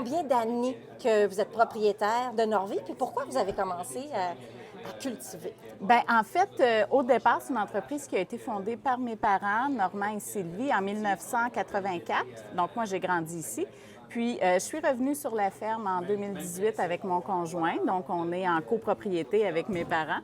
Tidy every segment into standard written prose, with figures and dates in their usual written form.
combien d'années que vous êtes propriétaire de Norvie, puis pourquoi vous avez commencé à cultiver? Bien, en fait, au départ, c'est une entreprise qui a été fondée par mes parents, Normand et Sylvie, en 1984. Donc, moi, j'ai grandi ici. Puis, je suis revenue sur la ferme en 2018 avec mon conjoint. Donc, on est en copropriété avec mes parents.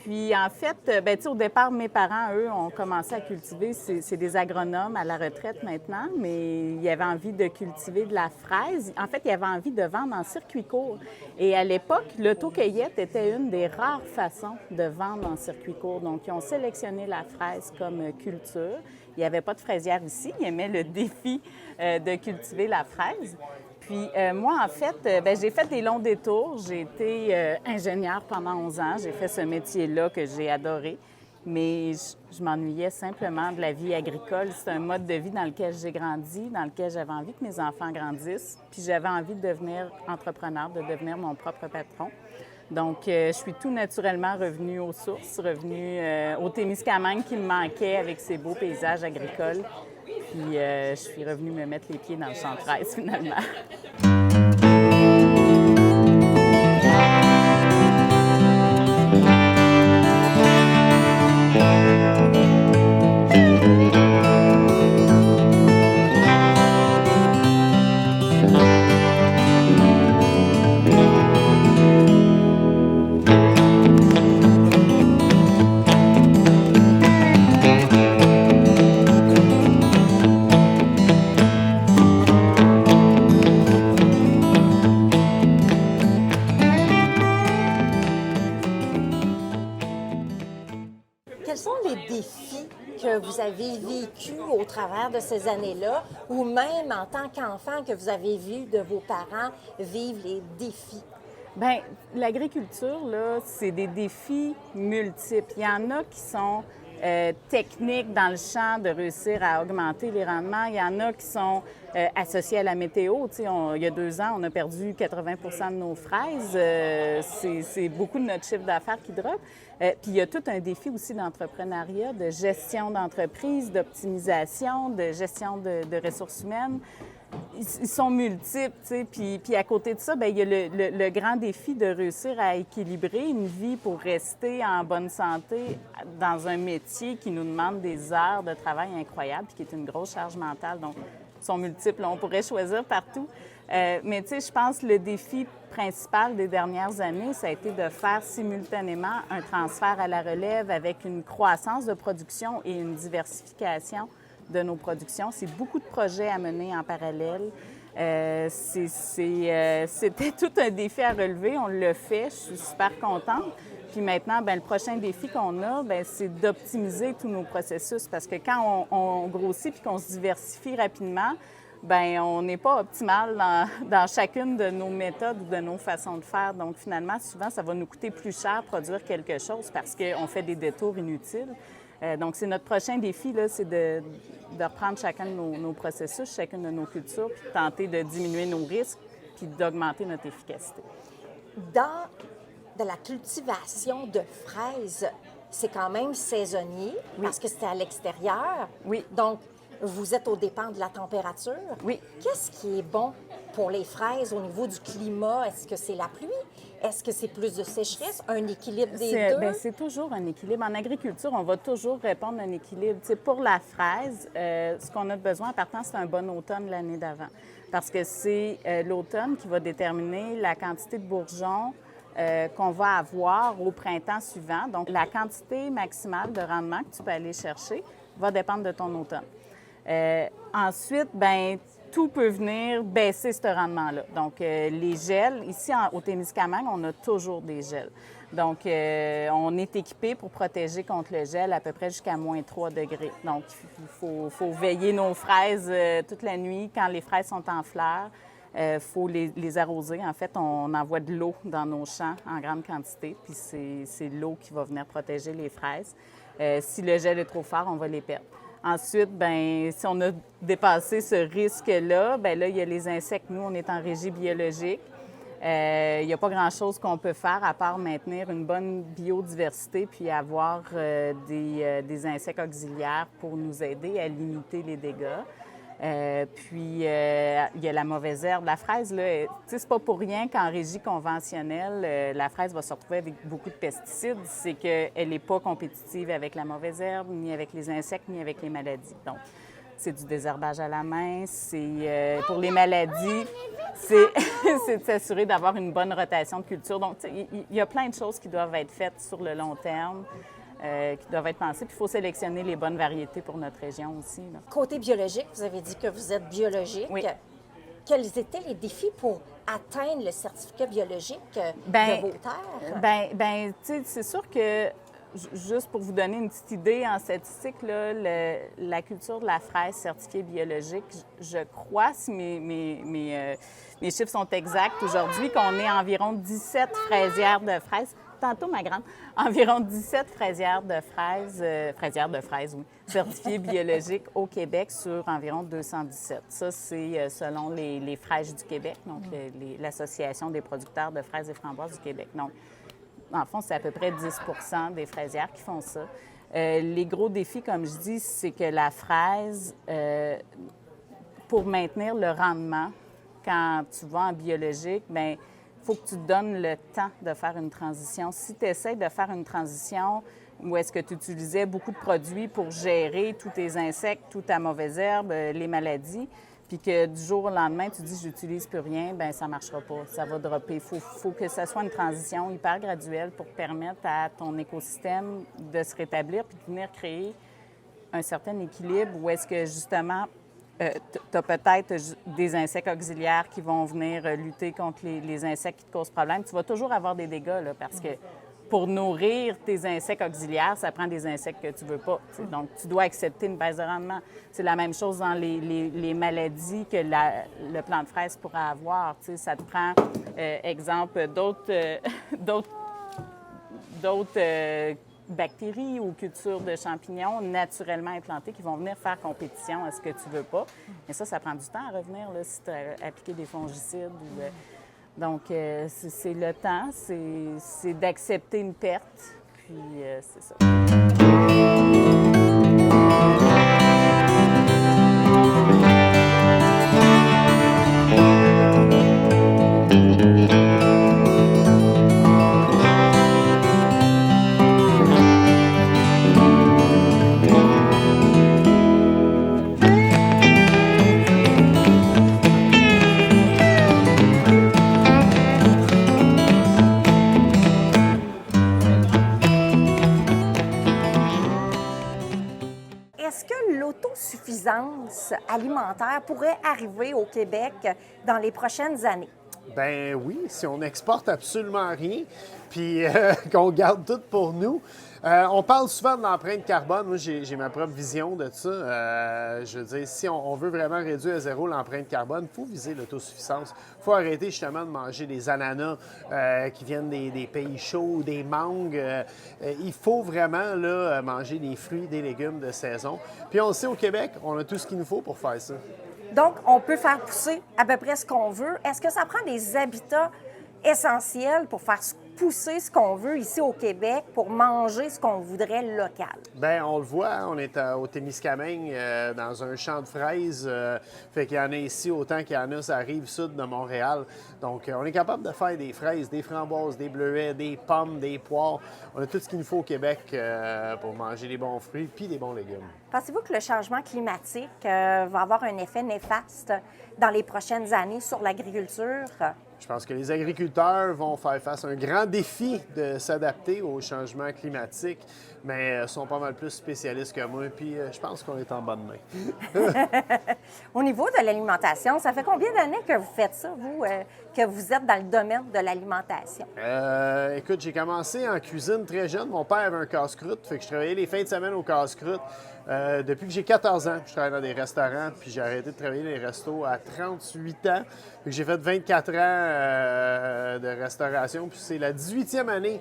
Puis, en fait, ben, au départ, mes parents, eux, ont commencé à cultiver. C'est des agronomes à la retraite maintenant, mais ils avaient envie de cultiver de la fraise. En fait, ils avaient envie de vendre en circuit court. Et à l'époque, l'autocueillette était une des rares façons de vendre en circuit court. Donc, ils ont sélectionné la fraise comme culture. Il n'y avait pas de fraisière ici. Ils aimaient le défi de cultiver la fraise. Puis moi, en fait, j'ai fait des longs détours. J'ai été ingénieure pendant 11 ans. J'ai fait ce métier-là que j'ai adoré. Mais je m'ennuyais simplement de la vie agricole. C'est un mode de vie dans lequel j'ai grandi, dans lequel j'avais envie que mes enfants grandissent. Puis j'avais envie de devenir entrepreneur, de devenir mon propre patron. Donc, je suis tout naturellement revenue aux sources, revenue au Témiscamingue qui me manquait avec ses beaux paysages agricoles. Puis, je suis revenue me mettre les pieds dans le champ de fraise, finalement. Quels sont les défis que vous avez vécus au travers de ces années-là, ou même en tant qu'enfant que vous avez vu de vos parents vivre les défis? Bien, l'agriculture, là, c'est des défis multiples. Il y en a qui sont techniques dans le champ de réussir à augmenter les rendements. Il y en a qui sont associés à la météo. Tu sais, il y a 2 ans, on a perdu 80 de nos fraises. C'est beaucoup de notre chiffre d'affaires qui drop. Puis il y a tout un défi aussi d'entrepreneuriat, de gestion d'entreprise, d'optimisation, de gestion de ressources humaines. Ils sont multiples, tu sais. Puis à côté de ça, bien, il y a le grand défi de réussir à équilibrer une vie pour rester en bonne santé dans un métier qui nous demande des heures de travail incroyables puis qui est une grosse charge mentale. Donc, ils sont multiples. On pourrait choisir partout. Mais tu sais, je pense que le défi principal des dernières années, ça a été de faire simultanément un transfert à la relève avec une croissance de production et une diversification de nos productions. C'est beaucoup de projets à mener en parallèle. C'était tout un défi à relever. On le fait. Je suis super contente. Puis maintenant, bien, le prochain défi qu'on a, bien, c'est d'optimiser tous nos processus parce que quand on grossit puis qu'on se diversifie rapidement, bien, on n'est pas optimal dans chacune de nos méthodes ou de nos façons de faire. Donc, finalement, souvent, ça va nous coûter plus cher produire quelque chose parce qu'on fait des détours inutiles. Donc, c'est notre prochain défi, là, c'est de reprendre chacun de nos processus, chacune de nos cultures, puis de tenter de diminuer nos risques, puis d'augmenter notre efficacité. Dans de la cultivation de fraises, c'est quand même saisonnier parce que c'est à l'extérieur. Oui. Donc, vous êtes au dépend de la température. Oui. Qu'est-ce qui est bon pour les fraises au niveau du climat? Est-ce que c'est la pluie? Est-ce que c'est plus de sécheresse? Un équilibre des deux? Bien, c'est toujours un équilibre. En agriculture, on va toujours répondre à un équilibre. Tu sais, pour la fraise, ce qu'on a besoin en partant, c'est un bon automne l'année d'avant. Parce que c'est l'automne qui va déterminer la quantité de bourgeons qu'on va avoir au printemps suivant. Donc, la quantité maximale de rendement que tu peux aller chercher va dépendre de ton automne. Ensuite, bien, tout peut venir baisser ce rendement-là. Donc, les gels, ici au Témiscamingue, on a toujours des gels. Donc, on est équipé pour protéger contre le gel à peu près jusqu'à moins 3 degrés. Donc, il faut veiller nos fraises toute la nuit. Quand les fraises sont en fleurs, il faut les arroser. En fait, on envoie de l'eau dans nos champs en grande quantité, puis c'est l'eau qui va venir protéger les fraises. Si le gel est trop fort, on va les perdre. Ensuite, bien, si on a dépassé ce risque-là, bien là, il y a les insectes. Nous, on est en régie biologique. Il n'y a pas grand-chose qu'on peut faire à part maintenir une bonne biodiversité puis avoir des insectes auxiliaires pour nous aider à limiter les dégâts. Il y a la mauvaise herbe. La fraise, là, c'est pas pour rien qu'en régie conventionnelle, la fraise va se retrouver avec beaucoup de pesticides. C'est qu'elle n'est pas compétitive avec la mauvaise herbe, ni avec les insectes, ni avec les maladies. Donc, c'est du désherbage à la main. Pour les maladies, c'est de s'assurer d'avoir une bonne rotation de culture. Donc, il y a plein de choses qui doivent être faites sur le long terme. Qui doivent être pensées. Puis il faut sélectionner les bonnes variétés pour notre région aussi, là. Côté biologique, vous avez dit que vous êtes biologique. Oui. Quels étaient les défis pour atteindre le certificat biologique Bien, de vos terres? tu sais, c'est sûr que, juste pour vous donner une petite idée, en statistique, là, la culture de la fraise certifiée biologique, je crois, si mes chiffres sont exacts aujourd'hui, qu'on est environ 17 fraisières de fraises. Tantôt, ma grande, environ 17 fraisières de fraises, oui, certifiées biologiques au Québec sur environ 217. Ça, c'est selon les Fraises du Québec, donc l'Association des producteurs de fraises et framboises du Québec. Donc, en fond, c'est à peu près 10 des fraisières qui font ça. Les gros défis, comme je dis, c'est que la fraise, pour maintenir le rendement, quand tu vas en biologique, bien, il faut que tu te donnes le temps de faire une transition. Si tu essaies de faire une transition où est-ce que tu utilisais beaucoup de produits pour gérer tous tes insectes, toute ta mauvaise herbe, les maladies, puis que du jour au lendemain, tu dis « j'utilise plus rien », bien, ça ne marchera pas, ça va dropper. Il faut que ce soit une transition hyper graduelle pour permettre à ton écosystème de se rétablir puis de venir créer un certain équilibre où est-ce que, justement, tu as peut-être des insectes auxiliaires qui vont venir lutter contre les insectes qui te causent problème. Tu vas toujours avoir des dégâts, là, parce que pour nourrir tes insectes auxiliaires, ça prend des insectes que tu veux pas. T'sais. Donc, tu dois accepter une baisse de rendement. C'est la même chose dans les maladies que le plant de fraise pourrait avoir. T'sais. Ça te prend, exemple, d'autres bactéries ou cultures de champignons naturellement implantées qui vont venir faire compétition à ce que tu veux pas. Mais ça prend du temps à revenir là, si tu as appliqué des fongicides. Donc, c'est le temps, c'est d'accepter une perte, puis c'est ça. Est-ce que l'autosuffisance alimentaire pourrait arriver au Québec dans les prochaines années? Ben oui, si on n'exporte absolument rien, puis qu'on garde tout pour nous. On parle souvent de l'empreinte carbone. Moi, j'ai ma propre vision de ça. Je veux dire, si on veut vraiment réduire à zéro l'empreinte carbone, il faut viser l'autosuffisance. Il faut arrêter justement de manger des ananas qui viennent des pays chauds, des mangues. Il faut vraiment là, manger des fruits, des légumes de saison. Puis on le sait, au Québec, on a tout ce qu'il nous faut pour faire ça. Donc, on peut faire pousser à peu près ce qu'on veut. Est-ce que ça prend des habitats essentiels pour faire pousser ce qu'on veut ici au Québec, pour manger ce qu'on voudrait local? Bien, on le voit, on est au Témiscamingue, dans un champ de fraises. Fait qu'il y en a ici autant qu'il y en a sur la rive sud de Montréal. Donc, on est capable de faire des fraises, des framboises, des bleuets, des pommes, des poires. On a tout ce qu'il nous faut au Québec pour manger des bons fruits puis des bons légumes. Pensez-vous que le changement climatique va avoir un effet néfaste dans les prochaines années sur l'agriculture? Je pense que les agriculteurs vont faire face à un grand défi de s'adapter au changement climatique, mais sont pas mal plus spécialistes que moi, puis je pense qu'on est en bonne main. Au niveau de l'alimentation, ça fait combien d'années que vous faites ça, vous, que vous êtes dans le domaine de l'alimentation? Écoute, j'ai commencé en cuisine très jeune. Mon père avait un casse-croûte, fait que je travaillais les fins de semaine au casse-croûte. Depuis que j'ai 14 ans, je travaille dans des restaurants, puis j'ai arrêté de travailler dans les restos à 38 ans. Fait que j'ai fait 24 ans de restauration, puis c'est la 18e année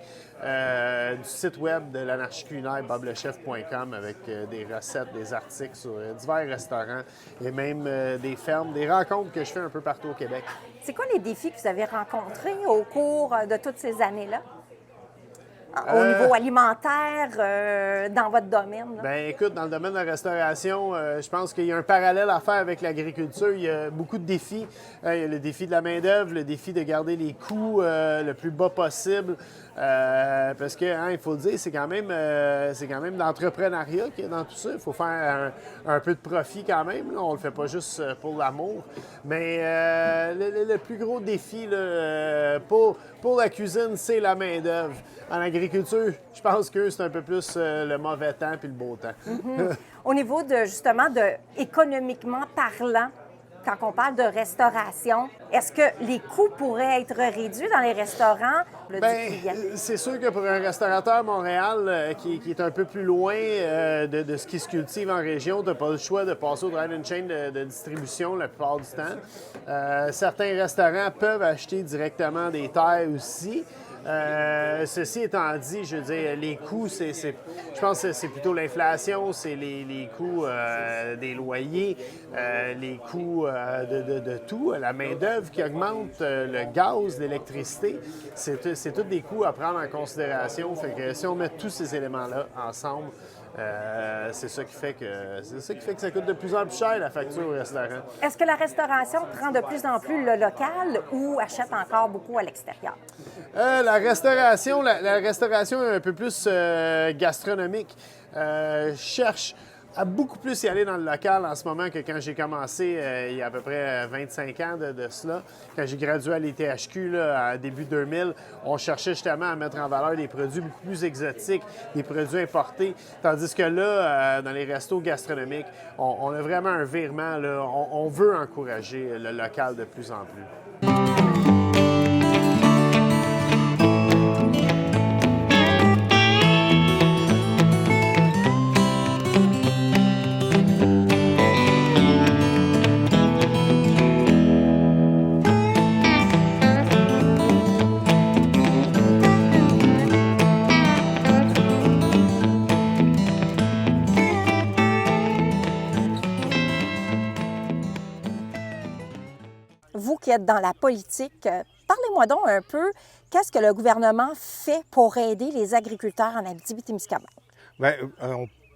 du site web de l'anarchie culinaire boblechef.com avec des recettes, des articles sur divers restaurants et même des fermes, des rencontres que je fais un peu partout au Québec. C'est quoi les défis que vous avez rencontrés au cours de toutes ces années-là? au niveau alimentaire dans votre domaine? Là? Bien, écoute, dans le domaine de la restauration, je pense qu'il y a un parallèle à faire avec l'agriculture. Il y a beaucoup de défis. Il y a le défi de la main-d'œuvre, le défi de garder les coûts le plus bas possible. Parce que, il faut le dire, c'est quand même de l'entrepreneuriat qu'il y a dans tout ça. Il faut faire un peu de profit quand même. Là. On ne le fait pas juste pour l'amour. Mais le plus gros défi là, pour la cuisine, c'est la main-d'œuvre. En agriculture, je pense que c'est un peu plus le mauvais temps puis le beau temps. Au niveau de, justement, économiquement parlant, quand on parle de restauration, est-ce que les coûts pourraient être réduits dans les restaurants? Bien, c'est sûr que pour un restaurateur à Montréal qui est un peu plus loin de ce qui se cultive en région, tu n'as pas le choix de passer au drive-in chain de distribution la plupart du temps. Certains restaurants peuvent acheter directement des terres aussi. Ceci étant dit, je veux dire, les coûts, je pense que c'est plutôt l'inflation, c'est les coûts des loyers, les coûts de tout, la main-d'œuvre qui augmente, le gaz, l'électricité. C'est tous des coûts à prendre en considération. Fait que si on met tous ces éléments-là ensemble, c'est ça qui fait que ça coûte de plus en plus cher, la facture au restaurant. Est-ce que la restauration prend de plus en plus le local ou achète encore beaucoup à l'extérieur? La restauration est un peu plus gastronomique. Je cherche à beaucoup plus y aller dans le local en ce moment que quand j'ai commencé il y a à peu près 25 ans de cela. Quand j'ai gradué à l'ITHQ, là, à début 2000, on cherchait justement à mettre en valeur des produits beaucoup plus exotiques, des produits importés. Tandis que là, dans les restos gastronomiques, on a vraiment un virement. Là, on veut encourager le local de plus en plus. Vous qui êtes dans la politique, parlez-moi donc un peu, qu'est-ce que le gouvernement fait pour aider les agriculteurs en Abitibi-Témiscamingue? Bien,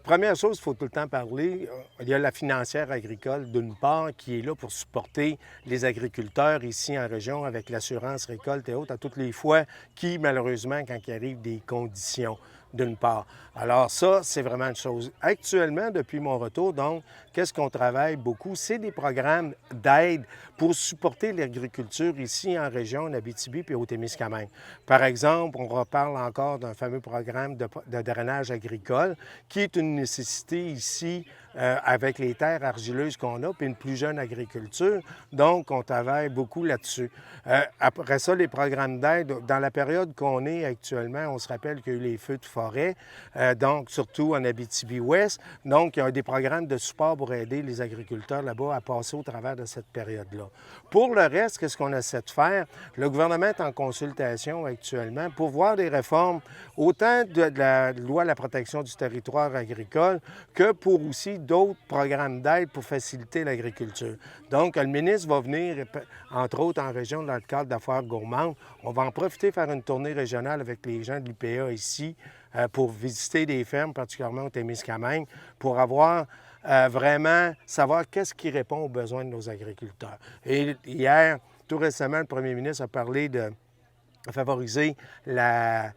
première chose, il faut tout le temps parler, il y a la financière agricole, d'une part, qui est là pour supporter les agriculteurs ici en région avec l'assurance récolte et autres, à toutes les fois qui, malheureusement, quand il arrive des conditions, d'une part. Alors ça, c'est vraiment une chose. Actuellement, depuis mon retour, donc, qu'est-ce qu'on travaille beaucoup? C'est des programmes d'aide pour supporter l'agriculture ici en région, en Abitibi puis au Témiscamingue. Par exemple, on reparle encore d'un fameux programme de drainage agricole qui est une nécessité ici avec les terres argileuses qu'on a, puis une plus jeune agriculture. Donc, on travaille beaucoup là-dessus. Après ça, les programmes d'aide, dans la période qu'on est actuellement, on se rappelle qu'il y a eu les feux de forêt, donc surtout en Abitibi-Ouest. Donc, il y a des programmes de support pour aider les agriculteurs là-bas à passer au travers de cette période-là. Pour le reste, qu'est-ce qu'on essaie de faire? Le gouvernement est en consultation actuellement pour voir des réformes, autant de la loi à la protection du territoire agricole que pour aussi d'autres programmes d'aide pour faciliter l'agriculture. Donc, le ministre va venir, entre autres, en région dans le cadre d'affaires gourmandes. On va en profiter, faire une tournée régionale avec les gens de l'IPA ici pour visiter des fermes, particulièrement au Témiscamingue, pour avoir vraiment savoir qu'est-ce qui répond aux besoins de nos agriculteurs. Et hier, tout récemment, le premier ministre a parlé de favoriser la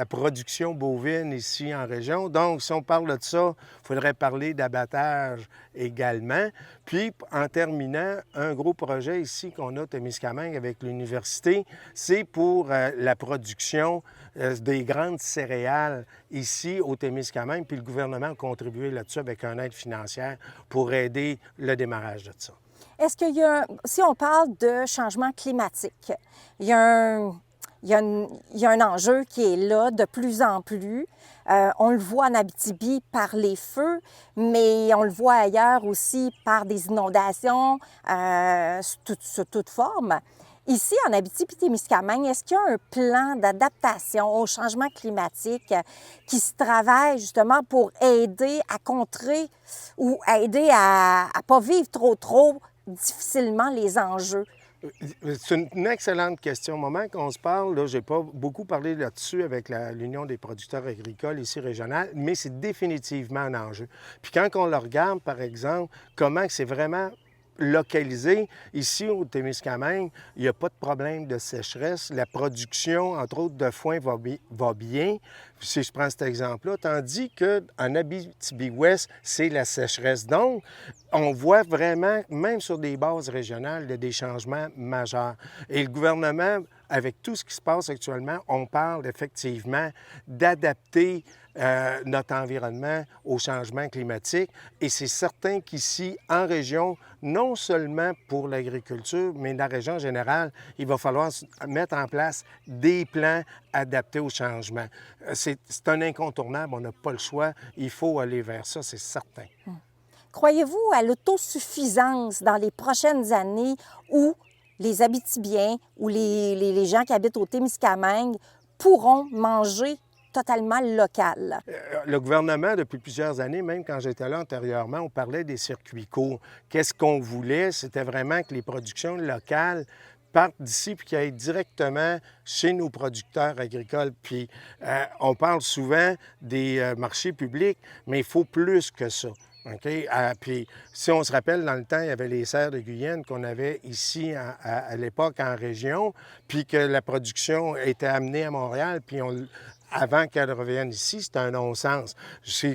production bovine ici en région. Donc, si on parle de ça, il faudrait parler d'abattage également. Puis, en terminant, un gros projet ici qu'on a au Témiscamingue avec l'université, c'est pour la production des grandes céréales ici au Témiscamingue. Puis le gouvernement a contribué là-dessus avec une aide financière pour aider le démarrage de ça. Est-ce qu'il y a, si on parle de changement climatique, il y a un enjeu qui est là de plus en plus. On le voit en Abitibi par les feux, mais on le voit ailleurs aussi par des inondations sous toute forme. Ici, en Abitibi-Témiscamingue, est-ce qu'il y a un plan d'adaptation au changement climatique qui se travaille justement pour aider à contrer ou aider à ne pas vivre trop difficilement les enjeux C'est une excellente question. Au moment qu'on se parle, je n'ai pas beaucoup parlé là-dessus avec l'Union des producteurs agricoles ici régionale, mais c'est définitivement un enjeu. Puis quand on le regarde, par exemple, comment c'est vraiment localisé, ici au Témiscamingue, il n'y a pas de problème de sécheresse. La production, entre autres, de foin va bien, si je prends cet exemple-là, tandis qu'en Abitibi-Ouest, c'est la sécheresse. Donc, on voit vraiment, même sur des bases régionales, des changements majeurs. Et le gouvernement, avec tout ce qui se passe actuellement, on parle effectivement d'adapter notre environnement au changement climatique. Et c'est certain qu'ici, en région, non seulement pour l'agriculture, mais dans la région générale, il va falloir mettre en place des plans adaptés au changement. C'est un incontournable, on n'a pas le choix. Il faut aller vers ça, c'est certain. Croyez-vous à l'autosuffisance dans les prochaines années où les Abitibiens ou les gens qui habitent au Témiscamingue pourront manger totalement local? Le gouvernement, depuis plusieurs années, même quand j'étais là antérieurement, on parlait des circuits courts. Qu'est-ce qu'on voulait? C'était vraiment que les productions locales partent d'ici puis qu'ils aillent directement chez nos producteurs agricoles. Puis on parle souvent des marchés publics, mais il faut plus que ça. OK? Puis, si on se rappelle, dans le temps, il y avait les serres de Guyenne qu'on avait ici à l'époque en région, puis que la production était amenée à Montréal, puis avant qu'elle revienne ici, c'est un non-sens.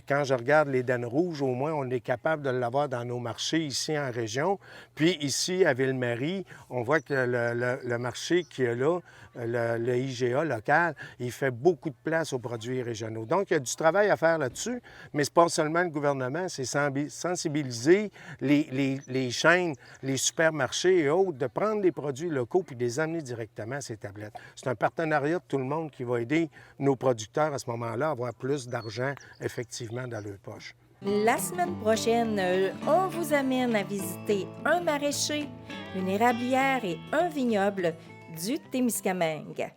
Quand je regarde les daines rouges, au moins, on est capable de l'avoir dans nos marchés ici en région. Puis ici, à Ville-Marie, on voit que le marché qu'il y a là, le IGA local, il fait beaucoup de place aux produits régionaux. Donc, il y a du travail à faire là-dessus, mais ce n'est pas seulement le gouvernement, c'est sensibiliser les chaînes, les supermarchés et autres, de prendre des produits locaux puis de les amener directement à ces tablettes. C'est un partenariat de tout le monde qui va aider nos producteurs à ce moment-là à avoir plus d'argent effectivement dans leur poche. La semaine prochaine, on vous amène à visiter un maraîcher, une érablière et un vignoble du Témiscamingue.